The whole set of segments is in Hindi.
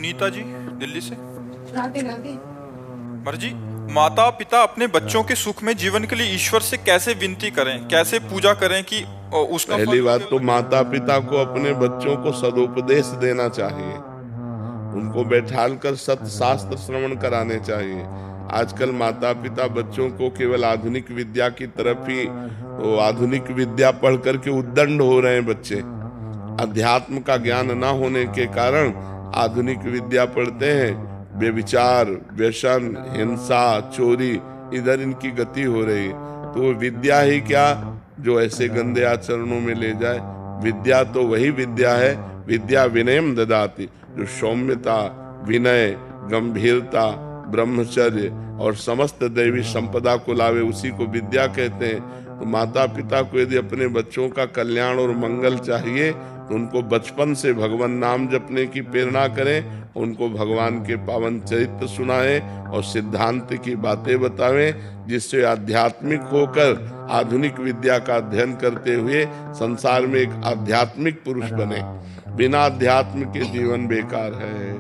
पुनीता जी, दिल्ली से। राधे राधे। मर्जी, माता पिता अपने बच्चों के सुख में जीवन के लिए ईश्वर से कैसे विनती करें, कैसे पूजा करें कि उसका पहली फल बात तो माता पिता को अपने बच्चों को सदुपदेश देना चाहिए, उनको बैठाल कर सत्य शास्त्र श्रवण कराने चाहिए। आजकल माता पिता बच्चों को केवल आधुनिक विद्या की तरफ ही, तो आधुनिक विद्या पढ़ करके उद्दंड हो रहे हैं बच्चे। अध्यात्म का ज्ञान न होने के कारण आधुनिक विद्या पढ़ते हैं, व्यभिचार, व्यसन, हिंसा, चोरी, इधर इनकी गति हो रही है। तो विद्या ही क्या जो ऐसे गंदे आचरणों में ले जाए। विद्या तो वही विद्या है, विद्या विनयम ददाति, जो सौम्यता, विनय, गंभीरता, ब्रह्मचर्य और समस्त दैवी संपदा को लावे, उसी को विद्या कहते हैं। तो माता पिता को यदि अपने बच्चों का कल्याण और मंगल चाहिए तो उनको बचपन से भगवान नाम जपने की प्रेरणा करें, उनको भगवान के पावन चरित्र सुनाएं और सिद्धांत की बातें बतावें, जिससे आध्यात्मिक होकर आधुनिक विद्या का अध्ययन करते हुए संसार में एक आध्यात्मिक पुरुष बने। बिना अध्यात्म के जीवन बेकार है।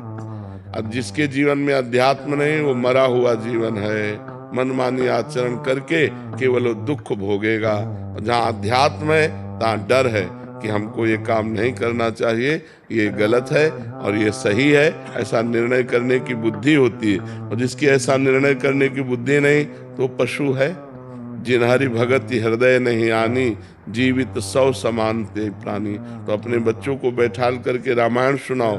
अब जिसके जीवन में अध्यात्म नहीं, वो मरा हुआ जीवन है। मनमानी आचरण करके केवल वो दुख भोगेगा। जहाँ अध्यात्म है तहाँ डर है कि हमको ये काम नहीं करना चाहिए, ये गलत है और ये सही है, ऐसा निर्णय करने की बुद्धि होती है। और जिसकी ऐसा निर्णय करने की बुद्धि नहीं तो पशु है। जिन हरि भगति हृदय नहीं आनी, जीवित सौ समान ते प्राणी। तो अपने बच्चों को बैठाल करके रामायण सुनाओ,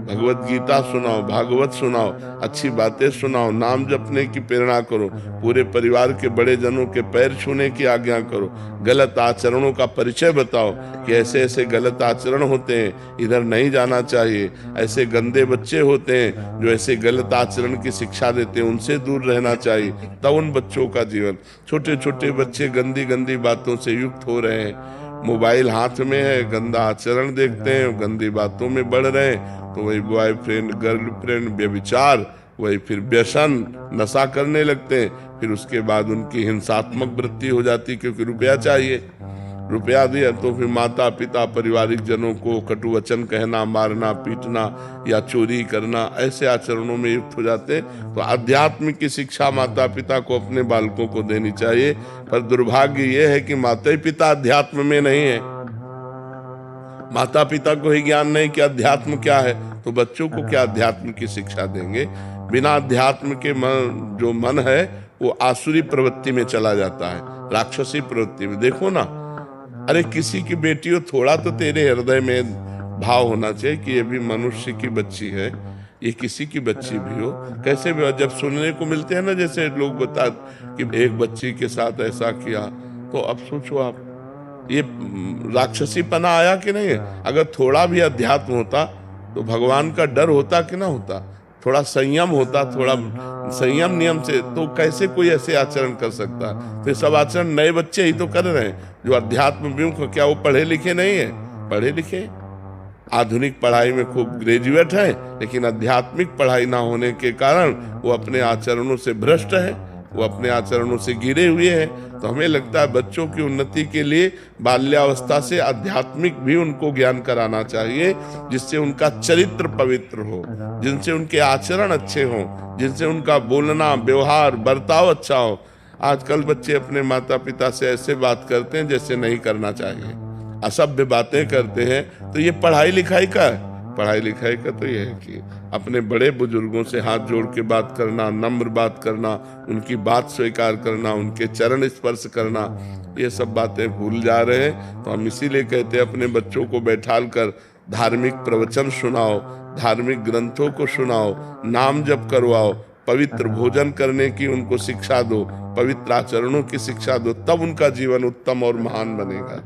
भगवत गीता सुनाओ, भागवत सुनाओ, अच्छी बातें सुनाओ, नाम जपने की प्रेरणा करो, पूरे परिवार के बड़े जनों के पैर छूने की आज्ञा करो, गलत आचरणों का परिचय बताओ कि ऐसे ऐसे गलत आचरण होते हैं, इधर नहीं जाना चाहिए, ऐसे गंदे बच्चे होते हैं जो ऐसे गलत आचरण की शिक्षा देते हैं, उनसे दूर रहना चाहिए। तब उन बच्चों का जीवन, छोटे छोटे बच्चे गंदी गंदी बातों से युक्त हो रहे हैं, मोबाइल हाथ में है, गंदा आचरण देखते हैं, गंदी बातों में बढ़ रहे हैं। तो वही बॉयफ्रेंड, गर्लफ्रेंड, व्यभिचार, वही फिर व्यसन, नशा करने लगते हैं। फिर उसके बाद उनकी हिंसात्मक वृत्ति हो जाती, क्योंकि रुपया चाहिए। रुपया दिया तो फिर माता पिता, पारिवारिक जनों को कटु वचन कहना, मारना, पीटना या चोरी करना, ऐसे आचरणों में युक्त हो जाते। तो अध्यात्म की शिक्षा माता पिता को अपने बालकों को देनी चाहिए। पर दुर्भाग्य ये है कि माता पिता अध्यात्म में नहीं है। माता पिता को ही ज्ञान नहीं कि अध्यात्म क्या है, तो बच्चों को क्या अध्यात्म की शिक्षा देंगे। बिना अध्यात्म के जो मन है वो आसुरी प्रवृत्ति में चला जाता है, राक्षसी प्रवृत्ति में। देखो ना, अरे किसी की बेटी हो, थोड़ा तो तेरे हृदय में भाव होना चाहिए कि ये भी मनुष्य की बच्ची है, ये किसी की बच्ची भी हो। कैसे भी जब सुनने को मिलते हैं ना, जैसे लोग बता कि एक बच्ची के साथ ऐसा किया, तो अब सोचो आप, ये राक्षसी पना आया कि नहीं है। अगर थोड़ा भी अध्यात्म होता तो भगवान का डर होता कि ना होता, थोड़ा संयम होता, थोड़ा संयम नियम से, तो कैसे कोई ऐसे आचरण कर सकता। तो सब आचरण नए बच्चे ही तो कर रहे हैं जो अध्यात्म विमुख। क्या वो पढ़े लिखे नहीं है? पढ़े लिखे, आधुनिक पढ़ाई में खूब ग्रेजुएट है, लेकिन आध्यात्मिक पढ़ाई ना होने के कारण वो अपने आचरणों से भ्रष्ट है, वो अपने आचरणों से गिरे हुए हैं। तो हमें लगता है बच्चों की उन्नति के लिए बाल्यावस्था से आध्यात्मिक भी उनको ज्ञान कराना चाहिए, जिससे उनका चरित्र पवित्र हो, जिनसे उनके आचरण अच्छे हों, जिनसे उनका बोलना, व्यवहार, बर्ताव अच्छा हो। आजकल बच्चे अपने माता पिता से ऐसे बात करते हैं जैसे नहीं करना चाहिए, असभ्य बातें करते हैं। तो ये पढ़ाई लिखाई का है? पढ़ाई लिखाई का तो ये है कि अपने बड़े बुजुर्गों से हाथ जोड़ के बात करना, नम्र बात करना, उनकी बात स्वीकार करना, उनके चरण स्पर्श करना, ये सब बातें भूल जा रहे हैं। तो हम इसीलिए कहते हैं अपने बच्चों को बैठाल कर धार्मिक प्रवचन सुनाओ, धार्मिक ग्रंथों को सुनाओ, नाम जप करवाओ, पवित्र भोजन करने की उनको शिक्षा दो, पवित्र आचरणों की शिक्षा दो, तब उनका जीवन उत्तम और महान बनेगा।